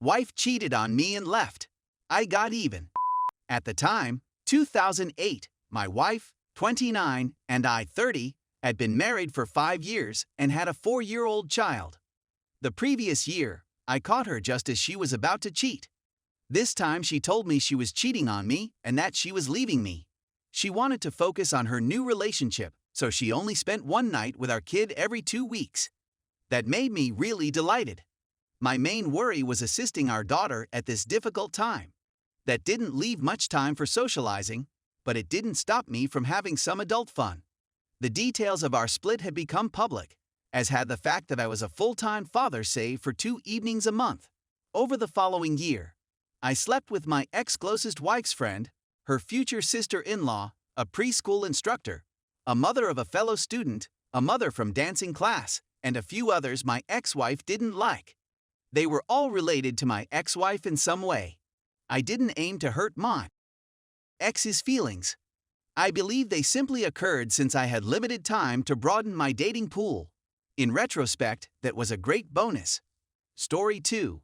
Wife cheated on me and left. I got even. At the time, 2008, my wife, 29, and I, 30, had been married for 5 years and had a 4-year-old child. The previous year, I caught her just as she was about to cheat. This time she told me she was cheating on me and that she was leaving me. She wanted to focus on her new relationship, so she only spent one night with our kid every 2 weeks. That made me really delighted. My main worry was assisting our daughter at this difficult time. That didn't leave much time for socializing, but it didn't stop me from having some adult fun. The details of our split had become public, as had the fact that I was a full-time father save for 2 evenings a month. Over the following year, I slept with my ex-closest wife's friend, her future sister-in-law, a preschool instructor, a mother of a fellow student, a mother from dancing class, and a few others my ex-wife didn't like. They were all related to my ex-wife in some way. I didn't aim to hurt my ex's feelings. I believe they simply occurred since I had limited time to broaden my dating pool. In retrospect, that was a great bonus. Story 2.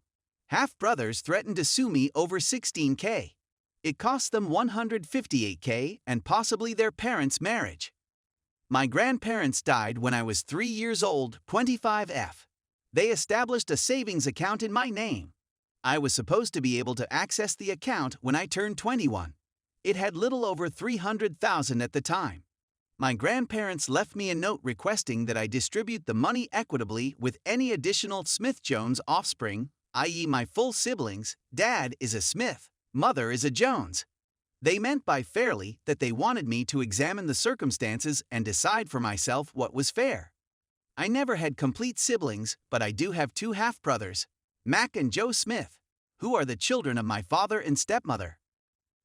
Half-brothers threatened to sue me over $16K. It cost them $158K and possibly their parents' marriage. My grandparents died when I was 3 years old, 25F. They established a savings account in my name. I was supposed to be able to access the account when I turned 21. It had little over $300,000 at the time. My grandparents left me a note requesting that I distribute the money equitably with any additional Smith-Jones offspring, i.e. my full siblings. Dad is a Smith, mother is a Jones. They meant by fairly that they wanted me to examine the circumstances and decide for myself what was fair. I never had complete siblings, but I do have 2 half-brothers, Mac and Joe Smith, who are the children of my father and stepmother.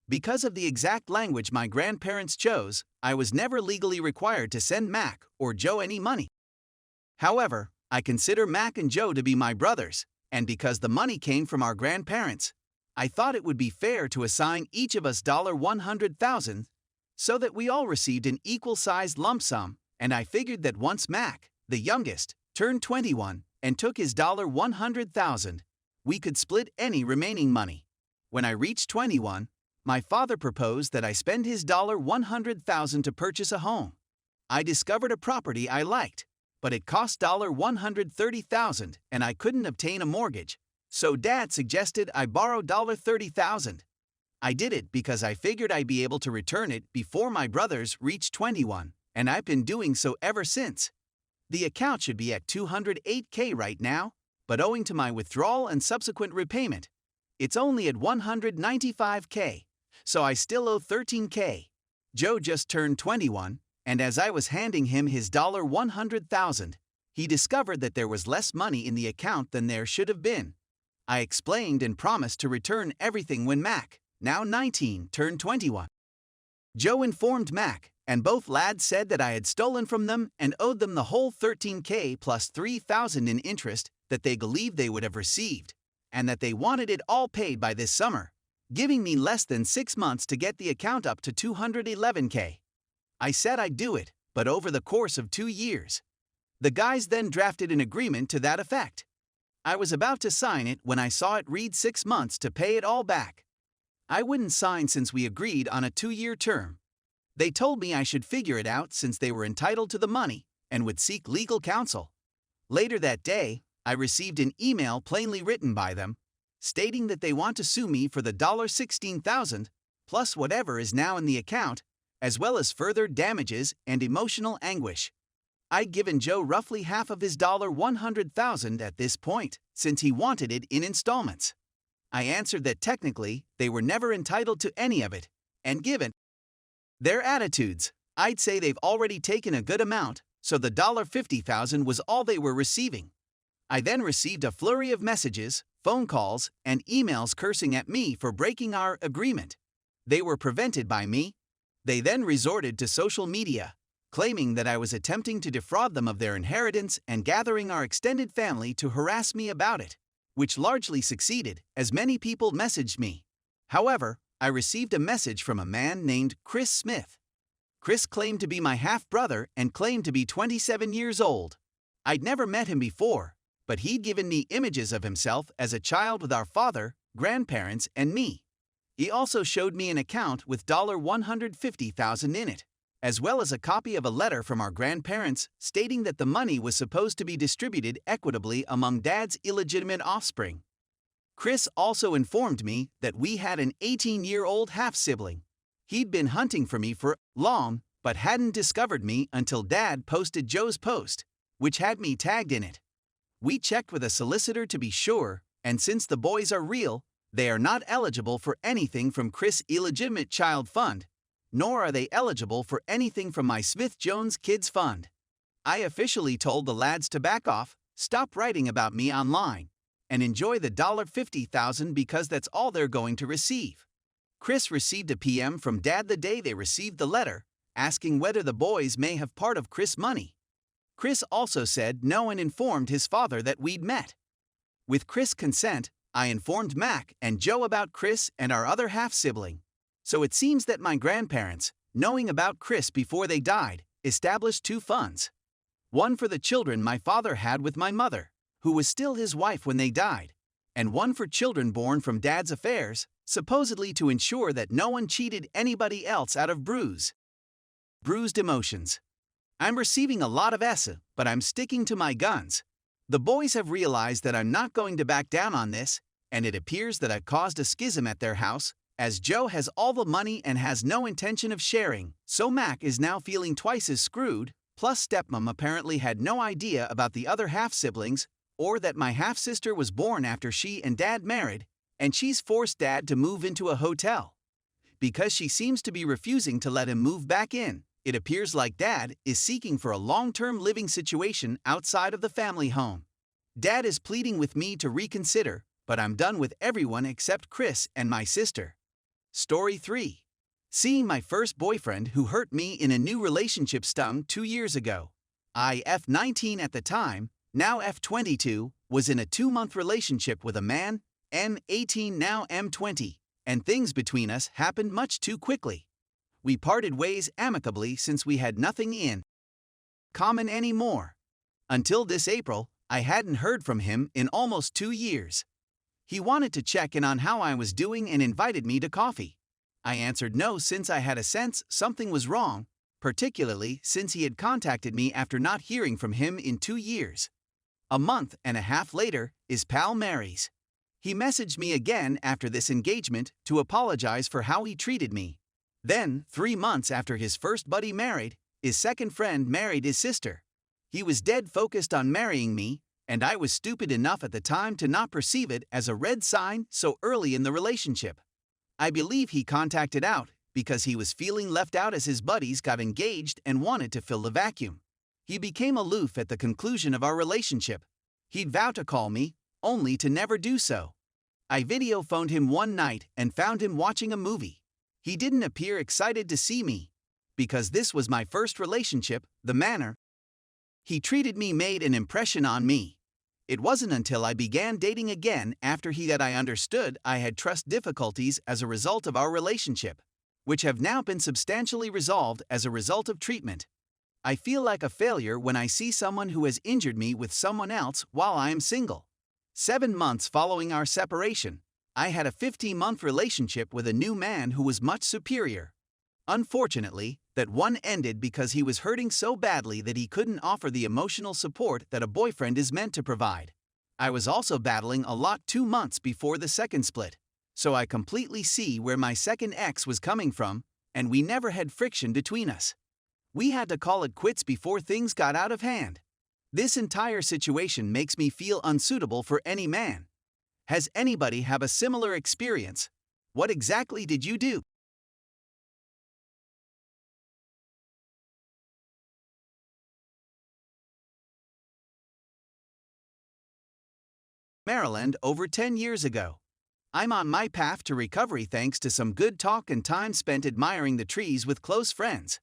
Because of the exact language my grandparents chose, I was never legally required to send Mac or Joe any money. However, I consider Mac and Joe to be my brothers, and because the money came from our grandparents, I thought it would be fair to assign each of us $100,000 so that we all received an equal-sized lump sum, and I figured that once Mac, the youngest, turned 21 and took his $100,000, we could split any remaining money. When I reached 21, my father proposed that I spend his $100,000 to purchase a home. I discovered a property I liked, but it cost $130,000 and I couldn't obtain a mortgage, so Dad suggested I borrow $30,000. I did it because I figured I'd be able to return it before my brothers reached 21, and I've been doing so ever since. The account should be at $208K right now, but owing to my withdrawal and subsequent repayment, it's only at $195K, so I still owe $13K. Joe just turned 21, and as I was handing him his $100,000, he discovered that there was less money in the account than there should have been. I explained and promised to return everything when Mac, now 19, turned 21. Joe informed Mac, and both lads said that I had stolen from them and owed them the whole $13K plus $3,000 in interest that they believed they would have received, and that they wanted it all paid by this summer, giving me less than 6 months to get the account up to $211K. I said I'd do it, but over the course of 2 years. The guys then drafted an agreement to that effect. I was about to sign it when I saw it read 6 months to pay it all back. I wouldn't sign since we agreed on a 2-year term. They told me I should figure it out since they were entitled to the money and would seek legal counsel. Later that day, I received an email plainly written by them, stating that they want to sue me for the $16,000 plus whatever is now in the account, as well as further damages and emotional anguish. I'd given Joe roughly half of his $100,000 at this point, since he wanted it in installments. I answered that technically, they were never entitled to any of it, and given their attitudes, I'd say they've already taken a good amount, so the $50,000 was all they were receiving. I then received a flurry of messages, phone calls, and emails cursing at me for breaking our agreement. They were prevented by me. They then resorted to social media, claiming that I was attempting to defraud them of their inheritance and gathering our extended family to harass me about it, which largely succeeded, as many people messaged me. However, I received a message from a man named Chris Smith. Chris claimed to be my half-brother and claimed to be 27 years old. I'd never met him before, but he'd given me images of himself as a child with our father, grandparents, and me. He also showed me an account with $150,000 in it, as well as a copy of a letter from our grandparents stating that the money was supposed to be distributed equitably among Dad's illegitimate offspring. Chris also informed me that we had an 18-year-old half-sibling. He'd been hunting for me for long, but hadn't discovered me until Dad posted Joe's post, which had me tagged in it. We checked with a solicitor to be sure, and since the boys are real, they are not eligible for anything from Chris' illegitimate child fund, nor are they eligible for anything from my Smith Jones Kids Fund. I officially told the lads to back off, stop writing about me online, and enjoy the $50,000 because that's all they're going to receive. Chris received a PM from Dad the day they received the letter, asking whether the boys may have part of Chris' money. Chris also said no and informed his father that we'd met. With Chris' consent, I informed Mac and Joe about Chris and our other half-sibling. So it seems that my grandparents, knowing about Chris before they died, established two funds. One for the children my father had with my mother, who was still his wife when they died, and one for children born from Dad's affairs, supposedly to ensure that no one cheated anybody else out of bruised emotions. I'm receiving a lot of but I'm sticking to my guns. The boys have realized that I'm not going to back down on this, and it appears that I've caused a schism at their house, as Joe has all the money and has no intention of sharing, so Mac is now feeling twice as screwed, plus stepmom apparently had no idea about the other half-siblings, or that my half-sister was born after she and Dad married, and she's forced Dad to move into a hotel. Because she seems to be refusing to let him move back in, it appears like Dad is seeking for a long-term living situation outside of the family home. Dad is pleading with me to reconsider, but I'm done with everyone except Chris and my sister. Story 3. Seeing my first boyfriend who hurt me in a new relationship stung 2 years ago. I, F19 at the time, now F22, was in a 2-month relationship with a man, M18 now M20, and things between us happened much too quickly. We parted ways amicably since we had nothing in common anymore. Until this April, I hadn't heard from him in almost 2 years. He wanted to check in on how I was doing and invited me to coffee. I answered no since I had a sense something was wrong, particularly since he had contacted me after not hearing from him in 2 years. A month and a half later, his pal marries. He messaged me again after this engagement to apologize for how he treated me. Then, 3 months after his first buddy married, his second friend married his sister. He was dead focused on marrying me, and I was stupid enough at the time to not perceive it as a red sign so early in the relationship. I believe he contacted out because he was feeling left out as his buddies got engaged and wanted to fill the vacuum. He became aloof at the conclusion of our relationship. He'd vow to call me, only to never do so. I video phoned him one night and found him watching a movie. He didn't appear excited to see me. Because this was my first relationship, the manner he treated me made an impression on me. It wasn't until I began dating again after that I understood I had trust difficulties as a result of our relationship, which have now been substantially resolved as a result of treatment. I feel like a failure when I see someone who has injured me with someone else while I am single. 7 months following our separation, I had a 15-month relationship with a new man who was much superior. Unfortunately, that one ended because he was hurting so badly that he couldn't offer the emotional support that a boyfriend is meant to provide. I was also battling a lot 2 months before the second split, so I completely see where my second ex was coming from, and we never had friction between us. We had to call it quits before things got out of hand. This entire situation makes me feel unsuitable for any man. Has anybody have a similar experience? What exactly did you do? Maryland over 10 years ago. I'm on my path to recovery thanks to some good talk and time spent admiring the trees with close friends.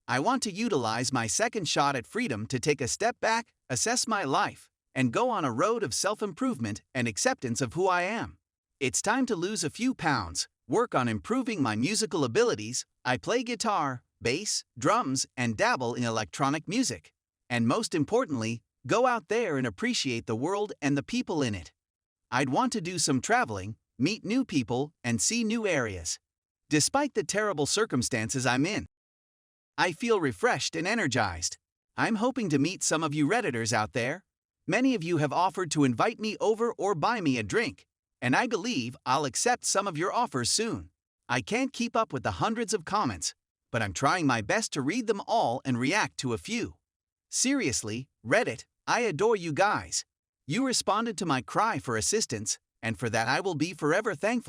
I want to utilize my second shot at freedom to take a step back, assess my life, and go on a road of self-improvement and acceptance of who I am. It's time to lose a few pounds, work on improving my musical abilities. I play guitar, bass, drums, and dabble in electronic music. And most importantly, Go out there and appreciate the world and the people in it. I'd want to do some traveling, meet new people, and see new areas. Despite the terrible circumstances I'm in, I feel refreshed and energized. I'm hoping to meet some of you Redditors out there. Many of you have offered to invite me over or buy me a drink, and I believe I'll accept some of your offers soon. I can't keep up with the hundreds of comments, but I'm trying my best to read them all and react to a few. Seriously, Reddit, I adore you guys. You responded to my cry for assistance, and for that I will be forever thankful.